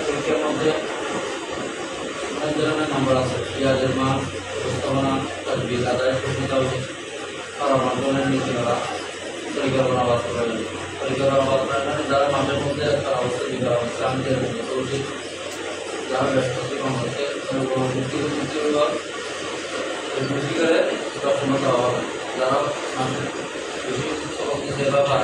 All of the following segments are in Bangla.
পরীক্ষার মধ্যে অনেক ধরনের নাম্বার আছে। পেঁয়াজের মান, উপস্থাপনা, তাজবিজ, আদায়, সুবিধা, মাধ্যমের নীতিমালা, পরিকল্পনা বাস্তবায়ন। পরিকল্পনা বাস্তবায়ন যারা মাঠের মধ্যে তার অবস্থা বিকার অবস্থা আমি চলছি, যারা ব্যস্ত হচ্ছে বেশি করে সক্ষমতা দেওয়া হবে। যারা মাঠে বেশি সেবা বা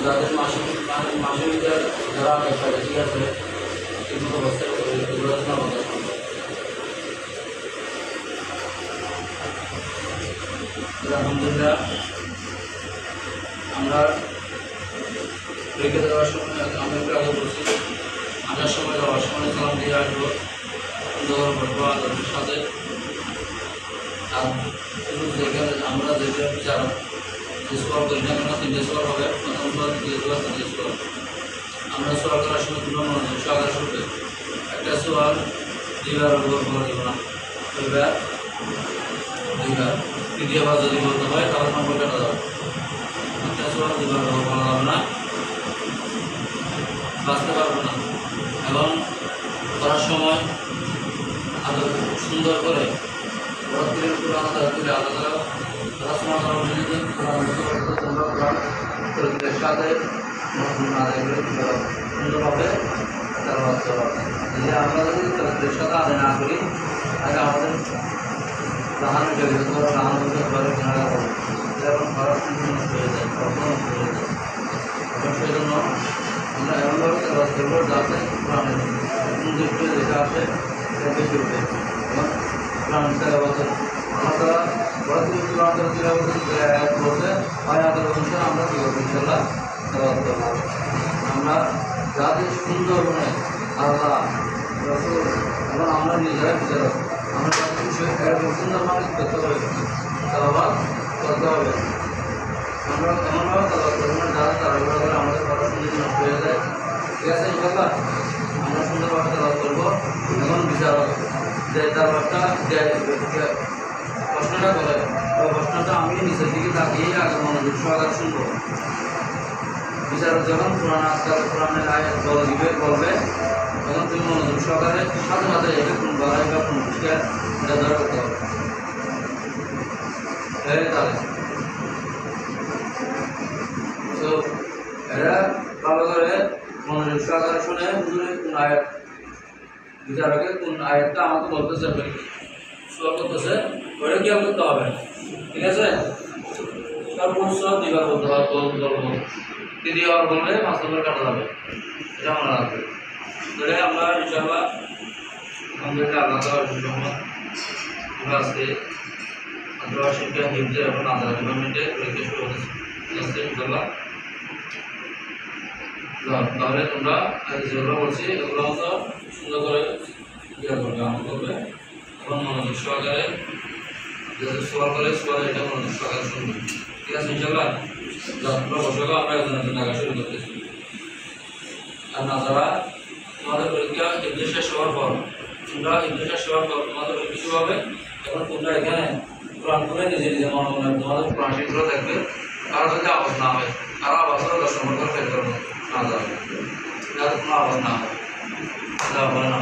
যাদের মাসিক যারা একটা বেশি আছে ঠিকমতো অবস্থায় পড়াশোনা করতে সম্ভব। আলহামদুলিল্লাহ আমরা পরীক্ষা দেওয়ার সময় আমরা একটু আগে বলছি আসার সময় যাওয়ার সময় সালাম দিয়ে আসবো, সুন্দর করবো আদরের সাথে। আর যেখানে আমরা যেটা বিচার স্কোর করি না কেন, 3টে স্কোর হবে, প্রথম স্কোর, দ্বিতীয় স্কোর, তৃতীয় স্কোর। আমরা স্কোর করার সময় দুটো মনোযোগ সহকারে শুনবে। একটা স্কোর 2বার করে দেবো না, 2বার 2বার। তৃতীয়বার যদি বলতে হয় তাহলে নম্বর কাটা যাবে। একটা স্কোর 2বার বলা যাবে না, বাঁচতে পারবে না। এবং করার সময় আরো সুন্দর করে বড়দের উপর আলাদা তুলে আলাদা পড়াশোনা করা উচিত। চরিত্রের সাথে আদায় করে সুন্দরভাবে তারা বাঁচতে পারবে। যদি আমরা যদি চরিত্রের সাথে আদায় না করি তাহলে আমাদের রাহানো চরিত্র রাহানো করতে পারে কেনারা করবে, যেমন পড়াশোনা নষ্ট হয়ে যায়, পড়াশোনা নষ্ট হয়ে যায়। এবং সেই জন্য আমরা এমনভাবে তেলাওয়াত করবো যাতে কোরআনের সুন্দর যেটা আসে সেটা বেশি উঠে। এবং কোরআন তেলাওয়াতের আল্লাহ তাআলা বড় থেকে কোরআন তেলাওয়াত বলতে হয় আদার অনুসারে আমরা কী করবো ইনশাআল্লাহ তেলাওয়াত করবো। আমরা যাতে সুন্দর মনে আল্লাহ রাসূল এবং আমরা নিজেরা বিচারক আমরা যাতে এরকম সুন্দর মানুষ করতে হবে, তেলাওয়াত করতে হবে। আমরা এমনভাবে তেলাওয়াত করবো না যাতে তারা আমাদের পড়াশোনা নষ্ট হয়ে যায়। ঠিক আছে ইনশাআল্লাহ আমরা সুন্দরভাবে তেলাওয়াত করবো। এবং বিচারক যে তেলাওয়াতটা প্রশ্নটা করে ওই প্রশ্নটা আমি নিচের দিকে তাকিয়ে আগে মনোযোগ সহকারে শুনবো। বিচারক যখন কোরআনের আয়াত বলবে তখন তুমি মনোযোগ সহকারে সাথে সাথে এটা কোন বাড়াই বা কোন বিষয়ে নির্ধারণ করতে হবে। তাহলে তো এরা ভালো করে মনোযোগ সহকারে শুনে কোন আয়াত বিচারকের কোন আয়াতটা আমাকে বলতেছে সোয়াল করতেছে ওইটা কি করতে হবে। ঠিক আছে, সর্বোচ্চ 2বার বলতে হবে, বলবো 3বার বললে 5 নম্বর কাটা যাবে, এটা মনে রাখবে। তাহলে আমরা ইনশাআল্লাহ আলহামদুলিল্লাহ আল্লাহ তাআলার রহমত আমরা আজকে আদ্রোয়া শিক্ষা হিফজ এবং আদালত ডিপার্টমেন্টে পরীক্ষা শুরু হয়েছে। ঠিক আছে ইনশাআল্লাহ। তাহলে তোমরা যেগুলো বলছি এগুলো মতো সুন্দর করে ইয়ে করবে, আমল করবে এবং মনোযোগ সহকারে যেহেতু সোয়াল করে সোয়াল এটা মনোযোগ সহকারে শুনবে। ঠিক আছে ইনশাআল্লাহ। তোমরা বসে আমরা একজন আগে শুরু করতেছি। আর না যারা তোমাদের পরীক্ষা ইংলিশ শেষ হওয়ার পর তোমরা ইংলিশ শেষ হওয়ার পর তোমাদের পরীক্ষা শুরু হবে। এখন তোমরা এখানে কোরআন করে নিজে নিজে মনে তোমাদের কোরআন শিক্ষা দেখবে। কারো যদি আওয়াজ না হয়, কারো আওয়াজ হলে 10 নম্বর করে ফেল করবো না যাবে, যাতে কোনো আওয়াজ না হয়, বলে না।